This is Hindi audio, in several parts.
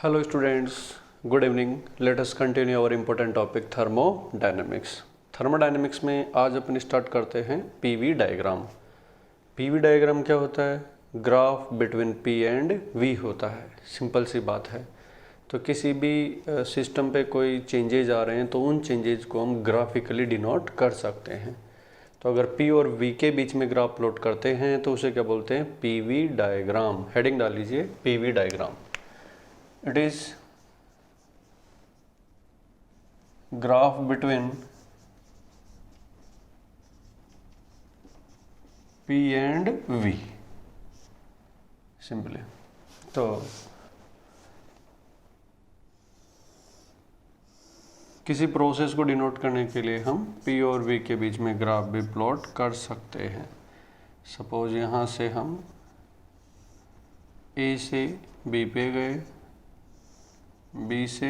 Hello students, good evening. Let us continue our important topic thermodynamics. Thermodynamics में आज अपन स्टार्ट करते हैं पीवी डायग्राम। पीवी डायग्राम क्या होता है? Graph between P and V होता है। सिंपल सी बात है। तो किसी भी सिस्टम पे कोई चेंजेज आ रहे हैं तो उन चेंजेज को हम ग्राफिकली डिनोट कर सकते हैं। तो अगर पी और वी के बीच में ग्राफ प्लॉट करते हैं तो उसे क्या बोलते हैं? PV diagram. हेडिंग डाल लीजिए PV diagram. It is graph between P and V simply. तो किसी प्रोसेस को डिनोट करने के लिए हम P और V के बीच में ग्राफ भी प्लॉट कर सकते हैं। सपोज यहाँ से हम A से B पे गए, बी से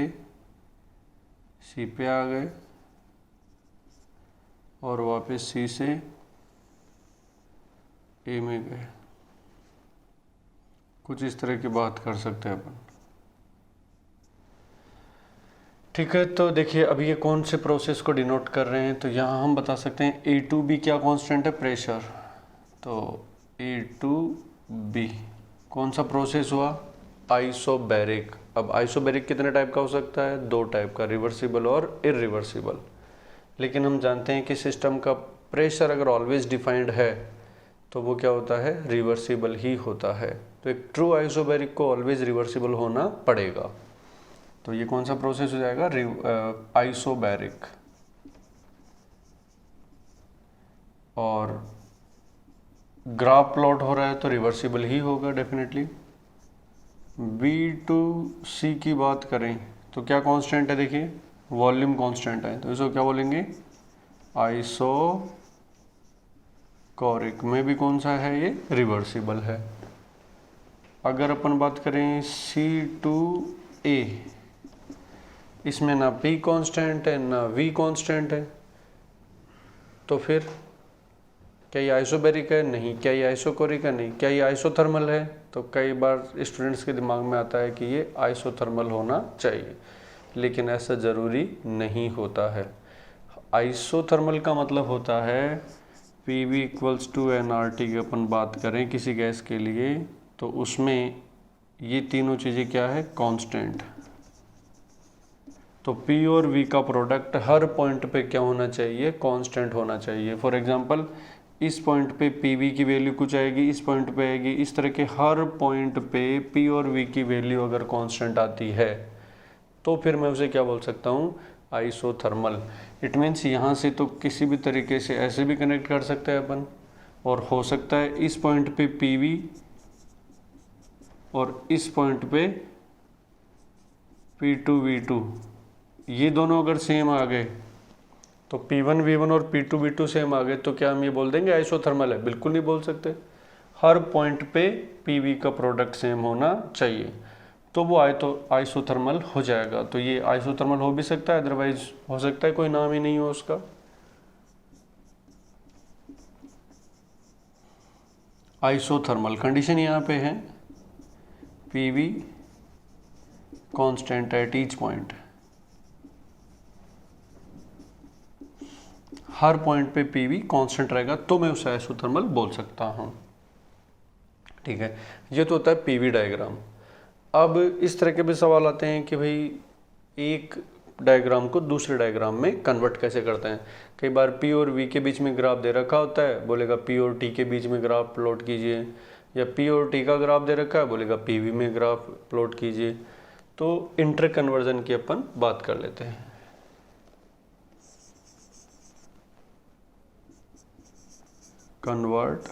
सी पे आ गए और वापस सी से ए में गए। कुछ इस तरह की बात कर सकते हैं अपन। ठीक है, तो देखिए अभी ये कौन से प्रोसेस को डिनोट कर रहे हैं। तो यहाँ हम बता सकते हैं ए टू बी क्या कांस्टेंट है? प्रेशर। तो ए टू बी कौन सा प्रोसेस हुआ? आइसोबैरिक। अब आइसोबैरिक कितने टाइप का हो सकता है? दो टाइप का, रिवर्सिबल और इरिवर्सिबल। लेकिन हम जानते हैं कि सिस्टम का प्रेशर अगर ऑलवेज डिफाइंड है तो वो क्या होता है? रिवर्सिबल ही होता है। तो एक ट्रू आइसोबैरिक को ऑलवेज रिवर्सिबल होना पड़ेगा। तो ये कौन सा प्रोसेस हो जाएगा? आइसोबैरिक। और ग्राफ प्लॉट हो रहा है तो रिवर्सिबल ही होगा डेफिनेटली। बी टू सी की बात करें तो क्या कांस्टेंट है? देखिए वॉल्यूम कांस्टेंट है, तो इसको क्या बोलेंगे? आइसोकोरिक। में भी कौन सा है? ये रिवर्सिबल है। अगर अपन बात करें सी टू ए, इसमें ना पी कांस्टेंट है ना वी कांस्टेंट है, तो फिर क्या ये आइसोबैरिक है? नहीं। क्या ये आइसोकोरिक है? नहीं। क्या ये आइसोथर्मल है? तो कई बार स्टूडेंट्स के दिमाग में आता है कि ये आइसोथर्मल होना चाहिए, लेकिन ऐसा ज़रूरी नहीं होता है। आइसोथर्मल का मतलब होता है P V equals to N R T की अपन बात करें किसी गैस के लिए तो उसमें ये तीनों चीज़ें क्या है? कांस्टेंट। तो P और V का प्रोडक्ट हर पॉइंट पे क्या होना चाहिए? कांस्टेंट होना चाहिए। फॉर एग्जांपल इस पॉइंट पे PV की वैल्यू कुछ आएगी, इस पॉइंट पे आएगी, इस तरह के हर पॉइंट पे P और V की वैल्यू अगर कांस्टेंट आती है तो फिर मैं उसे क्या बोल सकता हूँ? आइसोथर्मल। इट मीन्स यहाँ से तो किसी भी तरीके से ऐसे भी कनेक्ट कर सकते हैं अपन, और हो सकता है इस पॉइंट पे PV और इस पॉइंट पे P2 V2, ये दोनों अगर सेम आ गए तो P1 V1 और P2 V2 सेम आ गए तो क्या हम ये बोल देंगे आइसोथर्मल है? बिल्कुल नहीं बोल सकते। हर पॉइंट पे PV का प्रोडक्ट सेम होना चाहिए तो वो आइसोथर्मल हो जाएगा। तो ये आइसोथर्मल हो भी सकता है, अदरवाइज हो सकता है कोई नाम ही नहीं हो उसका। आइसोथर्मल कंडीशन यहाँ पे है PV constant at each point. Her point पे PV कांस्टेंट रहेगा तो मैं उसे आइसोथर्मल बोल सकता हूँ। ठीक है, ये तो होता है PV डायग्राम। अब इस तरह के भी सवाल आते हैं कि भाई एक डायग्राम को दूसरे डायग्राम में कन्वर्ट कैसे करते हैं। कई बार P और V के बीच में ग्राफ दे रखा होता है, बोलेगा P और T के बीच में ग्राफ प्लॉट कीजिए, या P और T का ग्राफ दे रखा है, बोलेगा PV में ग्राफ प्लॉट कीजिए। तो इंटर कन्वर्जन की अपन बात कर लेते हैं। Convert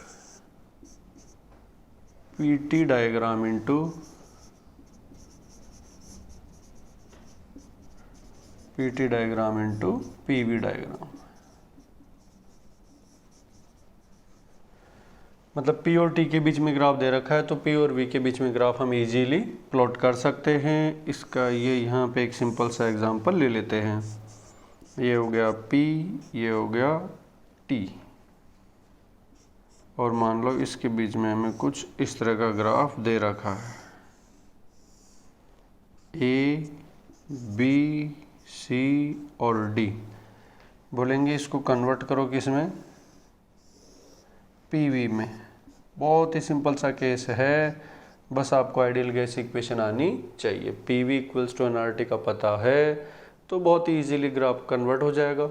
PT diagram into PT diagram into PV diagram. मतलब P और T के बीच में ग्राफ दे रखा है तो P और V के बीच में ग्राफ हम इजीली प्लॉट कर सकते हैं। इसका ये यहाँ पे एक सिंपल सा एग्जांपल ले लेते हैं। ये हो गया P, ये हो गया T, और मान लो इसके बीच में हमें कुछ इस तरह का ग्राफ दे रखा है। ए बी सी और डी, बोलेंगे इसको कन्वर्ट करो किस में, पीवी में। बहुत ही सिंपल सा केस है, बस आपको आइडियल गैस इक्वेशन आनी चाहिए। पीवी इक्वल्स टू एनआरटी का पता है तो बहुत ही इजीली ग्राफ कन्वर्ट हो जाएगा।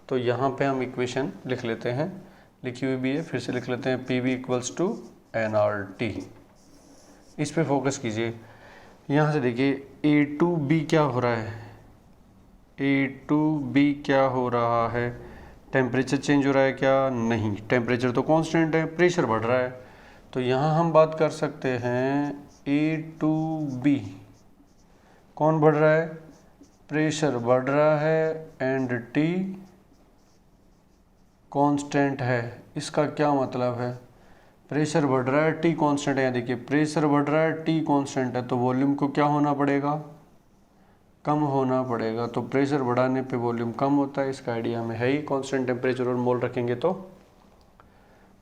तो यहाँ पे हम इक्वेशन लिख लेते हैं, लिखी हुई भी है, फिर से लिख लेते हैं, पीवी इक्वल्स टू एनआरटी। इस पे फोकस कीजिए। यहाँ से देखिए ए टू बी क्या हो रहा है, ए टू बी क्या हो रहा है, टेम्परेचर चेंज हो रहा है क्या, नहीं, टेम्परेचर तो कांस्टेंट है, प्रेशर बढ़ रहा है। तो यहाँ हम बात कर सकते हैं ए टू बी, कौन बढ़ रहा है, प्रेशर बढ़ रहा है एंड टी कांस्टेंट है। इसका क्या मतलब है, प्रेशर बढ़ रहा है, टी कांस्टेंट है। यहाँ देखिए प्रेशर बढ़ रहा है, टी कांस्टेंट है, तो वॉल्यूम को क्या होना पड़ेगा, कम होना पड़ेगा। तो प्रेशर बढ़ाने पे वॉल्यूम कम होता है, इसका आइडिया हमें है ही। कांस्टेंट टेम्परेचर और मोल रखेंगे तो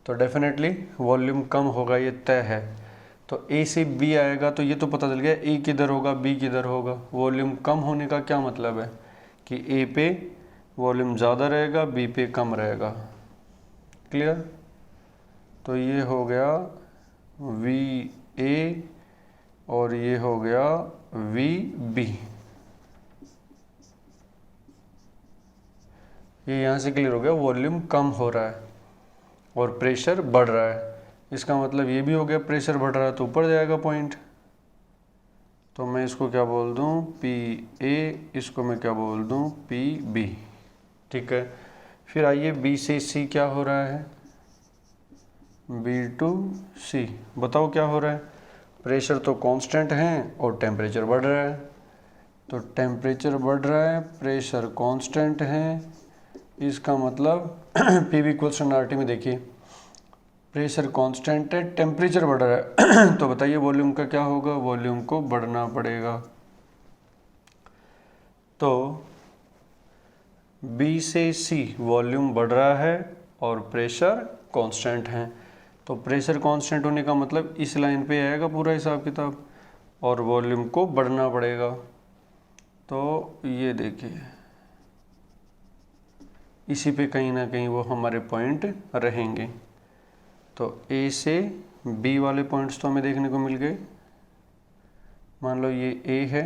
डेफिनेटली वॉल्यूम कम होगा, ये तय है। तो ए से बी आएगा तो ये तो पता चल गया ए किधर होगा, बी किधर होगा। वॉल्यूम कम होने का क्या मतलब है कि ए पे वॉल्यूम ज़्यादा रहेगा, बी पे कम रहेगा। क्लियर। तो ये हो गया वी ए और ये हो गया वी बी। ये यहाँ से क्लियर हो गया, वॉल्यूम कम हो रहा है और प्रेशर बढ़ रहा है। इसका मतलब ये भी हो गया प्रेशर बढ़ रहा है तो ऊपर जाएगा पॉइंट। तो मैं इसको क्या बोल दूँ, पी ए, इसको मैं क्या बोल दूँ, पी बी। ठीक है। फिर आइए बी से सी क्या हो रहा है, बी टू सी। बताओ क्या हो रहा है, प्रेशर तो कांस्टेंट है और टेम्परेचर बढ़ रहा है। तो टेम्परेचर बढ़ रहा है, प्रेशर कांस्टेंट है, इसका मतलब P V equals to NRT में देखिए प्रेशर कांस्टेंट है, टेम्परेचर बढ़ रहा है तो बताइए वॉल्यूम का क्या होगा, वॉल्यूम को बढ़ना पड़ेगा। तो बी से सी वॉल्यूम बढ़ रहा है और प्रेशर कांस्टेंट है। तो प्रेशर कांस्टेंट होने का मतलब इस लाइन पे आएगा पूरा हिसाब किताब, और वॉल्यूम को बढ़ना पड़ेगा। तो ये देखिए इसी पे कहीं ना कहीं वो हमारे पॉइंट रहेंगे। तो ए से बी वाले पॉइंट्स तो हमें देखने को मिल गए। मान लो ये ए है,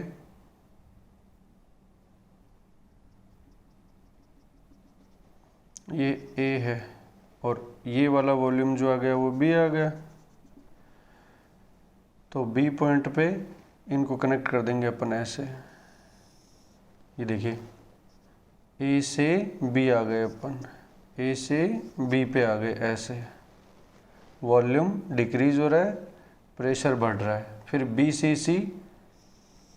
ये ए है, और ये वाला वॉल्यूम जो आ गया वो बी आ गया। तो बी पॉइंट पे इनको कनेक्ट कर देंगे अपन ऐसे। ये देखिए ए से बी आ गए अपन, ए से बी पे आ गए ऐसे। वॉल्यूम डिक्रीज हो रहा है, प्रेशर बढ़ रहा है। फिर बी से सी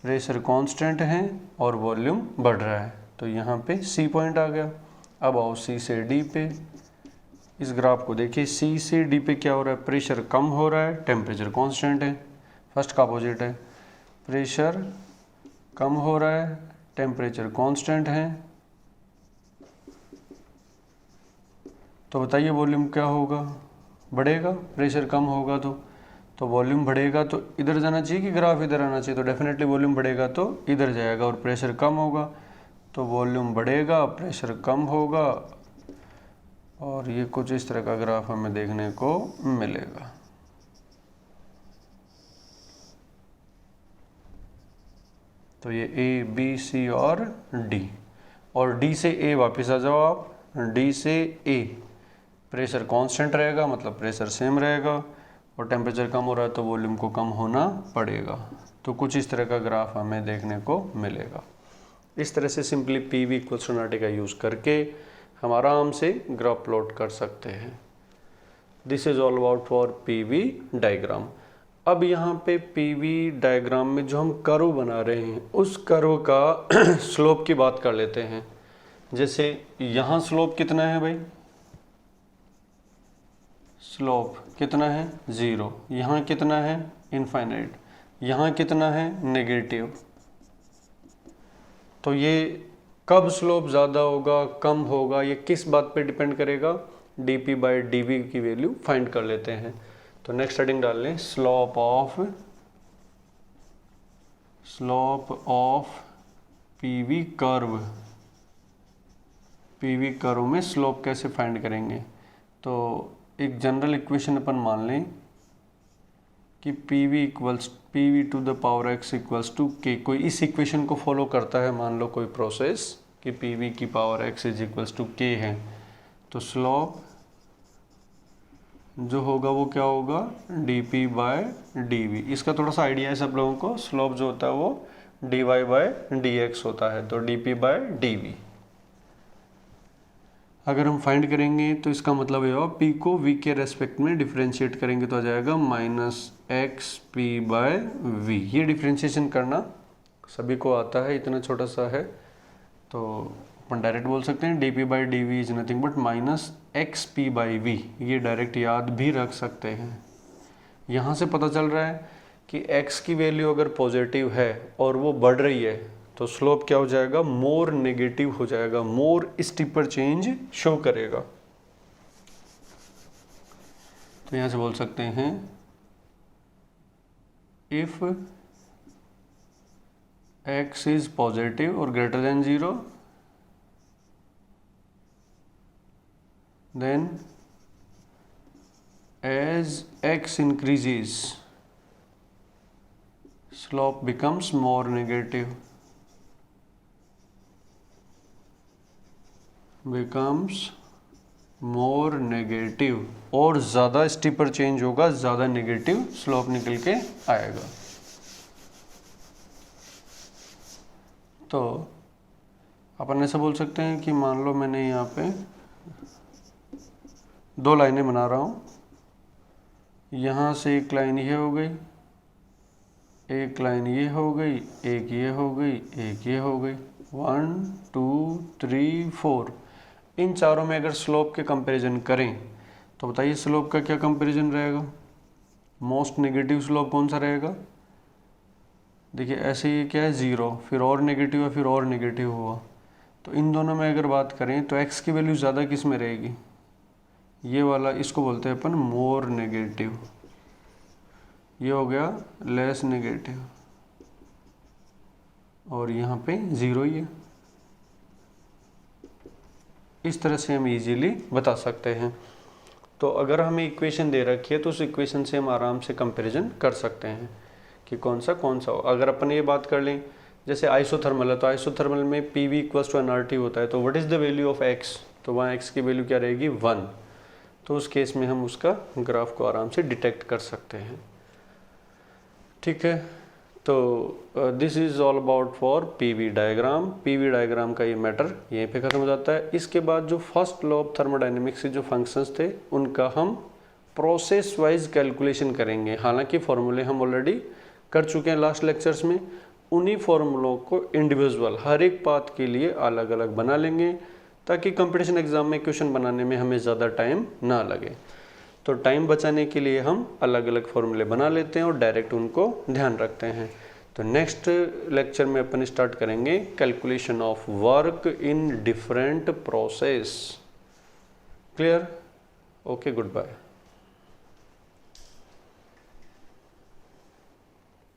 प्रेशर कांस्टेंट है और वॉल्यूम बढ़ रहा है, तो यहाँ पे सी पॉइंट आ गया। अब आओ सी से डी पे। इस ग्राफ को देखिए, सी से डी पे क्या हो रहा है, प्रेशर कम हो रहा है, टेम्परेचर कांस्टेंट है। फर्स्ट का अपोजिट है, प्रेशर कम हो रहा है, टेम्परेचर कांस्टेंट है। तो बताइए वॉल्यूम क्या होगा, बढ़ेगा, प्रेशर कम होगा तो वॉल्यूम बढ़ेगा तो इधर जाना चाहिए कि ग्राफ इधर आना चाहिए। तो डेफिनेटली वॉल्यूम बढ़ेगा तो इधर जाएगा, और प्रेशर कम होगा तो वॉल्यूम बढ़ेगा, प्रेशर कम होगा, और ये कुछ इस तरह का ग्राफ हमें देखने को मिलेगा। तो ये ए बी सी और डी, और डी से ए वापस आ जाओ आप। डी से ए प्रेशर कांस्टेंट रहेगा, मतलब प्रेशर सेम रहेगा, और टेम्परेचर कम हो रहा है तो वॉल्यूम को कम होना पड़ेगा। तो कुछ इस तरह का ग्राफ हमें देखने को मिलेगा। इस तरह से simply P V equals to NRT का यूज़ करके हम आराम से ग्राफ प्लॉट कर सकते हैं। This is all about for P V diagram. अब यहाँ पे पी वी डायग्राम में जो हम कर्व बना रहे हैं उस कर्व का स्लोप की बात कर लेते हैं। जैसे यहाँ स्लोप कितना है भाई, स्लोप कितना है, 0। यहाँ कितना है, इनफाइनाइट। यहाँ कितना है, नेगेटिव। तो ये कब स्लोप ज़्यादा होगा, कम होगा, ये किस बात पे डिपेंड करेगा, dp बाई dv की वैल्यू फाइंड कर लेते हैं। तो नेक्स्ट हेडिंग डाल लें, slope of PV curve, PV curve में स्लोप कैसे फाइंड करेंगे? तो एक जनरल इक्वेशन अपन मान लें कि PV to the power x equals to K. कोई इस इक्वेशन को फॉलो करता है, मान लो कोई प्रोसेस कि पीवी की power x is equals to K है, तो स्लोप जो होगा वो क्या होगा, dp बाय dv। इसका थोड़ा सा आइडिया है सब लोगों को, स्लोप जो होता है वो dy बाय dx होता है, तो dp बाय dv। अगर हम फाइंड करेंगे तो इसका मतलब ये होगा p को v के रेस्पेक्ट में डिफ्रेंशिएट करेंगे तो आ जाएगा -xp बाय v। ये डिफ्रेंशिएशन करना सभी को आता है, इतना छोटा सा है, तो अपन डायरेक्ट बोल सकते हैं dp by dv is nothing but -xp by v। ये डायरेक्ट याद भी रख सकते हैं। यहाँ से पता चल रहा है कि x की वैल्यू अगर पॉजिटिव है और वो बढ़ रही है तो स्लोप क्या हो जाएगा, मोर नेगेटिव हो जाएगा, मोर स्टीपर चेंज शो करेगा। तो यहाँ से बोल सकते हैं इफ x इज पॉजिटिव और greater than 0 then as x increases slope becomes more negative, और ज़्यादा स्टीपर चेंज होगा, ज़्यादा नेगेटिव स्लोप निकल के आएगा। तो अपन ऐसा बोल सकते हैं कि मान लो मैंने यहाँ पे दो लाइनें बना रहा हूँ, यहाँ से एक लाइन ये हो गई, एक लाइन ये हो गई, एक ये हो गई, एक ये हो गई, 1 2 3 4। इन चारों में अगर स्लोप के कंपैरिजन करें तो बताइए स्लोप का क्या कंपैरिजन रहेगा, मोस्ट नेगेटिव स्लोप कौन सा रहेगा? देखिए ऐसे ये क्या है 0, फिर और नेगेटिव है, फिर और नेगेटिव हुआ, तो इन दोनों में अगर बात करें तो x की वैल्यू ज़्यादा किस में रहेगी, ये वाला, इसको बोलते हैं अपन मोर नेगेटिव। ये हो गया लेस नेगेटिव और यहाँ पे 0 ही है। इस तरह से हम इजीली बता सकते हैं। तो अगर हमें इक्वेशन दे रखी है तो उस इक्वेशन से हम आराम से कंपैरिजन कर सकते हैं कि कौन सा हो। अगर अपन ये बात कर लें जैसे आइसोथर्मल है, तो आइसोथर्मल में PV इक्वल्स टू nRT होता है, तो what is the value of x, तो वहाँ x की वैल्यू क्या रहेगी 1। तो उस केस में हम उसका ग्राफ को आराम से डिटेक्ट कर सकते हैं। ठीक है, तो this is all about for PV diagram. PV diagram का ये मैटर यहीं पे ख़त्म हो जाता है। इसके बाद जो फर्स्ट लॉ ऑफ थर्मोडायनेमिक्स के जो फंक्शंस थे उनका हम प्रोसेस वाइज कैलकुलेशन करेंगे। हालांकि फॉर्मूले हम ऑलरेडी कर चुके हैं लास्ट लेक्चर्स में, उन्हीं फॉर्मूलों को इंडिविजुअल हर एक पाथ के लिए अलग अलग बना लेंगे ताकि कंपटीशन एग्जाम में क्वेश्चन बनाने में हमें ज़्यादा टाइम ना लगे। तो टाइम बचाने के लिए हम अलग अलग फॉर्मूले बना लेते हैं और डायरेक्ट उनको ध्यान रखते हैं। तो नेक्स्ट लेक्चर में अपन स्टार्ट करेंगे calculation of work in different process. Clear? Okay, good bye.